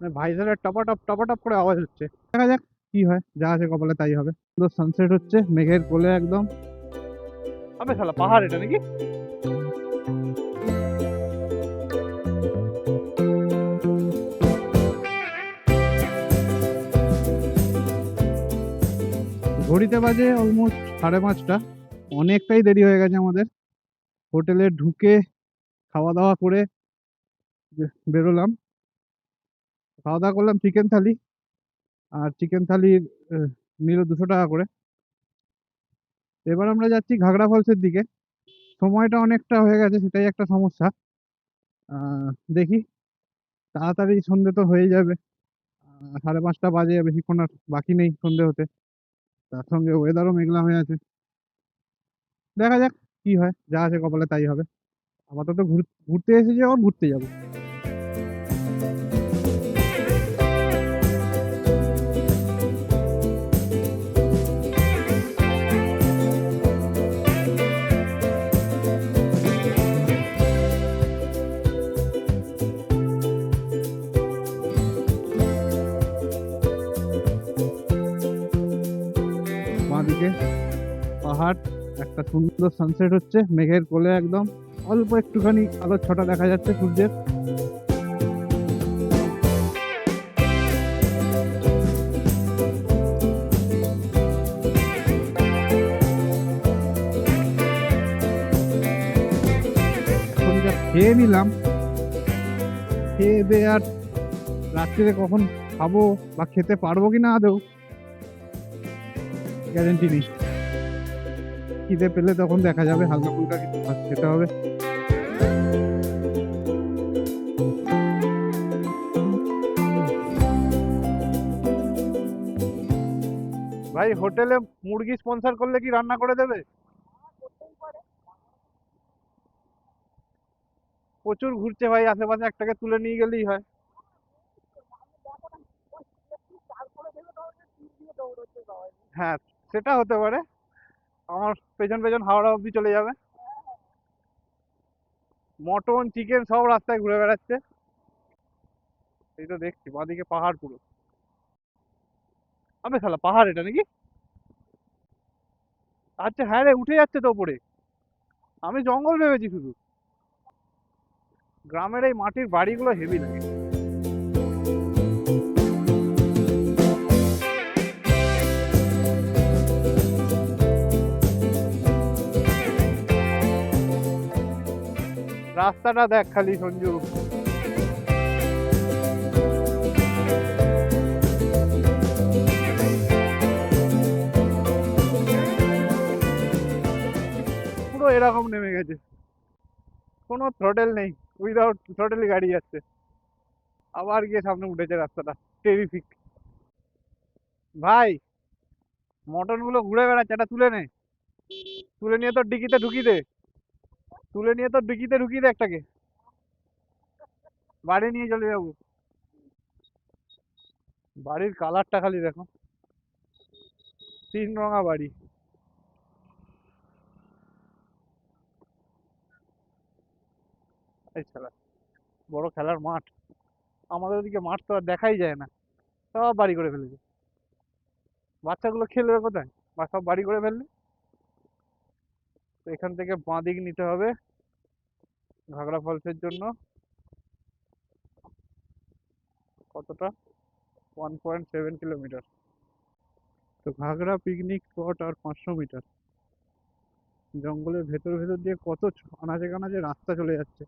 মানে ভাইজারের টপাটপ করে আওয়াজ হচ্ছে। দেখা যাক কি হয়, যা আছে কপালে তাই হবে। সুন্দর সানসেট হচ্ছে মেঘের কোলে একদম। আবে শালা পাহাড় এটা নাকি? ঘড়িতে বাজে অলমোস্ট 5:30। অনেকটাই দেরি হয়ে গেছে আমাদের। হোটেলে ঢুকে খাওয়া দাওয়া করে বেরোলাম। খাওয়া দাওয়া করলাম চিকেন থালি। আর চিকেন থালির নিল 200 টাকা করে। এবার আমরা যাচ্ছি ঘাগড়া ফলসের দিকে। সময়টা অনেকটা হয়ে গেছে, সেটাই একটা সমস্যা। দেখি, তাড়াতাড়ি সন্ধে তো হয়ে যাবে। 5:30 বাজে, বেশিক্ষণ আর বাকি নেই সন্ধে হতে। তার সঙ্গে ওয়েদারও মেঘলা হয়ে আছে। দেখা যাক কি হয়, যা আছে কপালে তাই হবে। আপাতত ঘুরতে এসেছি, আবার ঘুরতে যাবো। বাঁদিকে পাহাড়, একটা সুন্দর সানসেট হচ্ছে মেঘের কোলে একদম। অল্প একটুখানি আলোর ছটা দেখা যাচ্ছে সূর্যের। এখন যা খেয়ে নিলাম, খেয়ে দিয়ে আর রাত্রিরে কখন খাবো বা খেতে পারবো কিনা আদৌ গ্যারেন্টি নেই। খিদে পেলে তখন দেখা যাবে, হালকা ফুলকা কিছু খেতে হবে। ভাই হোটেলে মুরগি স্পন্সর করলে কি রান্না করে দেবে? প্রচুর ঘুরছে ভাই আশেপাশে, একটাকে তুলে নিয়ে গেলেই হয়। হ্যাঁ, সেটা হতে পারে। আমার পেছন পেছন হাওড়া অব্দি চলে যাবে। মটন চিকেন সব রাস্তায় ঘুরে বেড়াচ্ছে। এই তো দেখছি বাঁদিকে পাহাড় পুরো। আবে শালা পাহাড় এটা নাকি? আচ্ছা হ্যাঁ রে, উঠে যাচ্ছে তো ওপরে। আমি জঙ্গল ভেবেছি শুধু। গ্রামের এই মাটির বাড়িগুলো হেভি লাগে। রাস্তাটা দেখ খালি সঞ্জু। পুরো এরকম নেমে গেছে, কোনো থ্রটেল নেই। উইদাউট থ্রটেল গাড়ি যাচ্ছে। আবার গিয়ে সামনে উঠেছে রাস্তাটা। টেরিফিক। ভাই মটন গুলো ঘুরে বেড়াচ্ছে, এটা তুলে নে। তুলে নিয়ে তোর ডিকিতে ঢুকিয়ে দে। তুলে নিয়ে তোর ডিকিতে ঢুকিয়ে দে একটাকে। বাড়ি নিয়ে চলে যাবো। বাড়ির কালারটা খালি দেখো, 3 রঙা বাড়ি। এই শালা, বড় খেলার মাঠ। আমাদের ওদিকে মাঠ তো আর দেখাই যায় না, সব বাড়ি করে ফেলেছে। বাচ্চাগুলো খেলবে কোথায়? বা সব বাড়ি করে ফেললে। তো এখান থেকে বাঁ দিক নিতে হবে ঘাগড়া ফলসের জন্য। কতটা? 1.7 কিলোমিটার। তো ঘাগড়া পিকনিক স্পট আর 500 মিটার। জঙ্গলের ভেতর ভেতর দিয়ে কত আনাচে কানাচে রাস্তা চলে যাচ্ছে।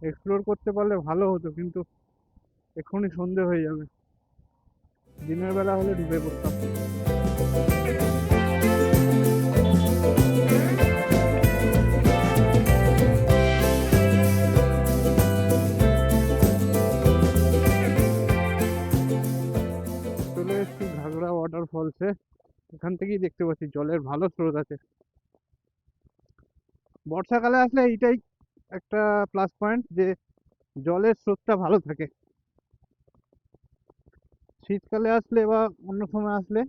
এক্সপ্লোর করতে পারলে ভালো হতো, কিন্তু এক্ষুনি সন্ধে হয়ে যাবে। দিনের বেলা হলে ঢুকে পড়তাম। চলে এসেছি ঘাগড়া ওয়াটারফলসে। এখান থেকেই দেখতে পাচ্ছি জলের ভালো স্রোত আছে। বর্ষাকালে আসলে এইটাই একটা প্লাস পয়েন্ট, যে জলের স্রোতটা ভালো থাকে। শীতকালে আসলে বা অন্য সময় আসলে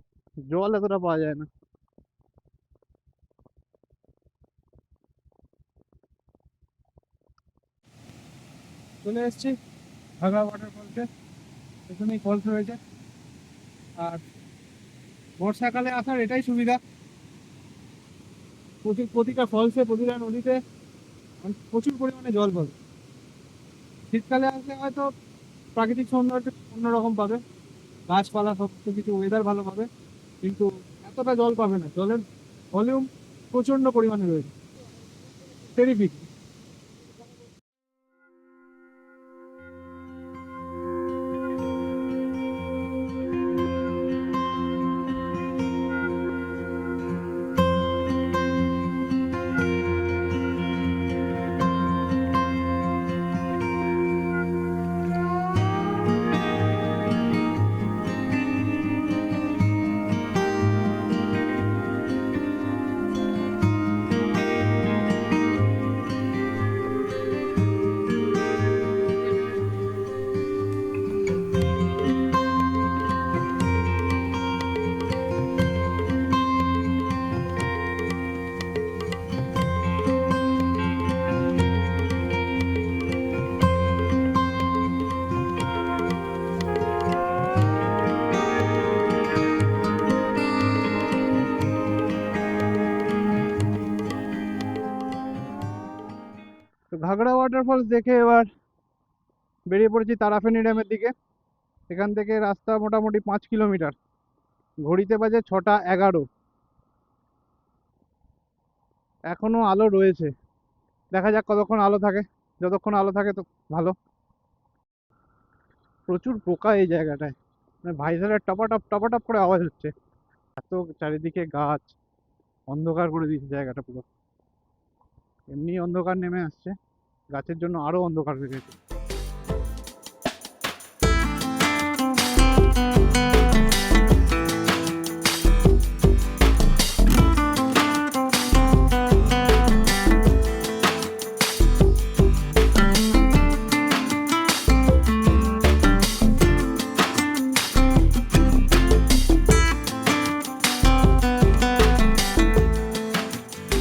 জল এতটা পাওয়া যায় না। চলে এসেছি ঘাগড়া ওয়াটারফলসে, এখানেই ফলস রয়েছে। আর বর্ষাকালে আসার এটাই সুবিধা, প্রতিটা ফলসে প্রতিটা নদীতে প্রচুর পরিমাণে জল পাবে। শীতকালে আসলে হয়তো প্রাকৃতিক সৌন্দর্য অন্যরকম পাবে, গাছপালা সমস্ত কিছু, ওয়েদার ভালো পাবে, কিন্তু এতটা জল পাবে না। জলের ভলিউম প্রচন্ড পরিমাণে রয়েছে, টেরিফিক। তো ঘাগড়া ওয়াটারফলস দেখে এবার বেরিয়ে পড়েছি তারাফেনী ড্যামের দিকে। এখান থেকে রাস্তা মোটামুটি 5 কিলোমিটার, ঘড়িতে বাজে 6টা 11। এখনো আলো রয়েছে, দেখা যাক কতক্ষণ আলো থাকে। যতক্ষণ আলো থাকে তো ভালো। প্রচুর পোকা এই জায়গাটায়, মানে ভাইজারের টপাটপ টপাটপ করে আওয়াজ হচ্ছে। এত চারিদিকে গাছ, অন্ধকার করে দিয়েছে জায়গাটা পুরো। এমনি অন্ধকার নেমে আসছে, গাছের জন্য আরো অন্ধকার হয়ে গেছে।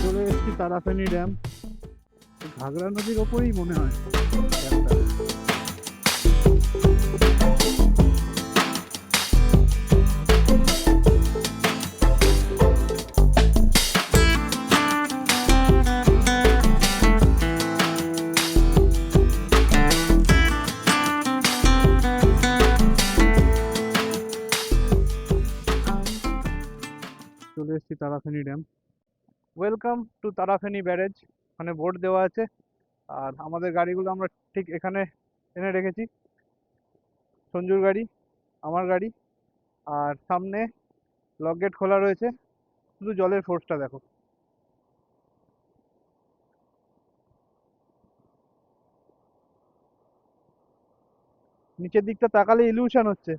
চলে এসেছি তারাফেনী ড্যাম। ঘাগড়া নদীর ওপরেই মনে হয় ড্যামটা। চলে এসেছি Tarafeni dam. Welcome to Tarafeni barrage, মানে বোর্ড দেওয়া আছে। আর আমাদের গাড়িগুলো আমরা ঠিক এখানে এনে রেখেছি, সঞ্জুর গাড়ি, আমার গাড়ি। আর সামনে লক গেট খোলা রয়েছে, শুধু জলের ফোর্সটা দেখো। নিচের দিকটা তাকালে ইলিউশন হচ্ছে।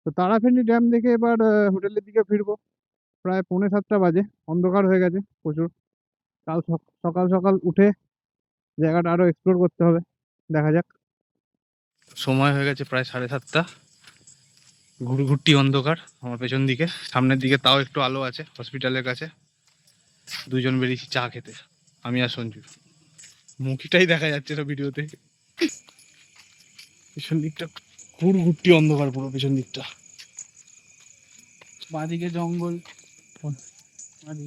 তো তারাফেনী ড্যাম দেখে এবার হোটেলের দিকে ফিরবো। প্রায় 6:45 বাজে, অন্ধকার হয়ে গেছে প্রচুর। কাল সকাল সকাল উঠে জায়গাটা আরো এক্সপ্লোর করতে হবে, দেখা যাক। সময় হয়ে গেছে প্রায় 7:30। ঘুরঘুরটি অন্ধকার আমার পেছন দিকে, সামনের দিকে তাও একটু আলো আছে হসপিটালের কাছে। দুজন বেরিয়েছি চা খেতে, আমি আর সঞ্জু। মুখিটাই দেখা যাচ্ছে না ভিডিওতে। পেছন দিকটা ঘুরঘুরটি অন্ধকার, পুরো পেছন দিকটা। বাঁদিকে জঙ্গল,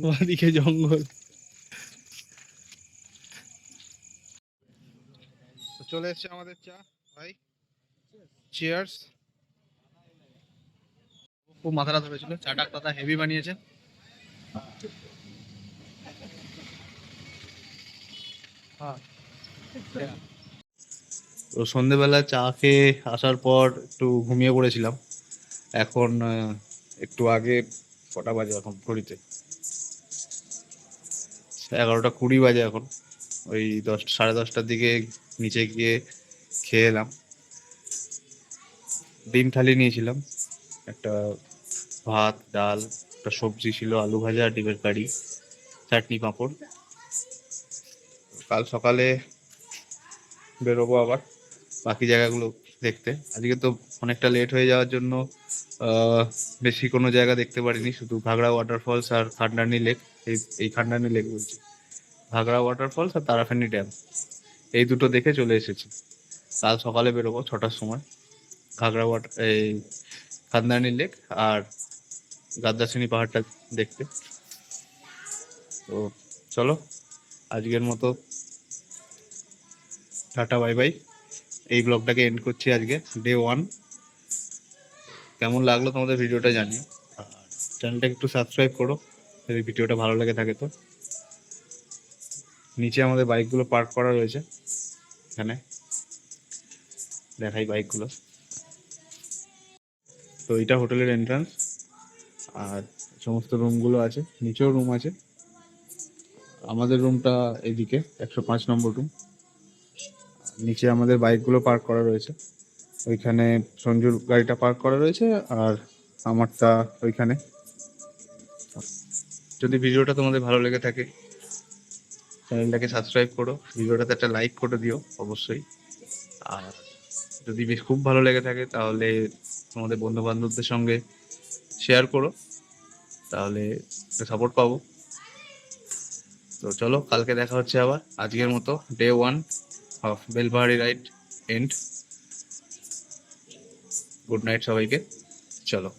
বাঁদিকে জঙ্গল। চলে এসছে আমাদের চা, ভাই চিয়ার্স। খুব মাথাটা ধরেছিল, চাটা পাতা হেভি বানিয়েছে। তো সন্ধেবেলা চা খেয়ে আসার পর একটু ঘুমিয়ে পড়েছিলাম। এখন একটু আগে, কটা বাজে এখন ঘড়িতে, 11:20 বাজে এখন। ওই 10, 10:30টার দিকে নিচে গিয়ে খেয়ে এলাম। ডিম থালি নিয়েছিলাম, একটা ভাত, ডাল, একটা সবজি ছিল, আলু ভাজা, ডিমের কারি, চাটনি, পাঁপড়। কাল সকালে বেরোবো আবার বাকি জায়গাগুলো দেখতে। আজকে তো অনেকটা লেট হয়ে যাওয়ার জন্য বেশি কোনো জায়গা দেখতে পারিনি, শুধু ঘাগড়া ওয়াটারফলস আর খান্ডানি লেক। এই খান্ডানি লেক বলছি, ঘাগড়া ওয়াটারফলস আর তারাফেনি ড্যাম, এই দুটো দেখে চলে এসেছি। কাল সকালে বেরোবো 6টার সময় এই খান্দানি লেক আর গাদ্দাসিনী পাহাড়টা দেখতে। তো চলো, আজকের মতো টাটা, বাই বাই। এই ব্লগটাকে এন্ড করছি আজকে, ডে 1। কেমন লাগলো তোমাদের ভিডিওটা জানিও, আর চ্যানেলটাকে একটু সাবস্ক্রাইব করো যদি ভিডিওটা ভালো লেগে থাকে। তো নিচে আমাদের বাইকগুলো পার্ক করা রয়েছে, এখানে দেখাই বাইকগুলো। তো এইটা হোটেলের এন্ট্রান্স, আর সমস্ত রুমগুলো আছে, নিচেও রুম আছে। আমাদের রুমটা এদিকে 105 নম্বর রুম। নিচে আমাদের বাইকগুলো পার্ক করা রয়েছে, ওইখানে সঞ্জুর গাড়িটা পার্ক করা রয়েছে, আর আমারটা ওইখানে। যদি ভিডিওটা তোমাদের ভালো লেগে থাকে চ্যানেলটাকে সাবস্ক্রাইব করো, ভিডিওটাতে একটা লাইক করে দিও অবশ্যই। আর যদি বেশ খুব ভালো লেগে থাকে তাহলে তোমাদের বন্ধু বান্ধবদের সঙ্গে শেয়ার করো, তাহলে সাপোর্ট পাবো। তো চলো, কালকে দেখা হচ্ছে আবার। আজকের মতো day 1 of Belpahari ride end. Good night সবাইকে, চলো।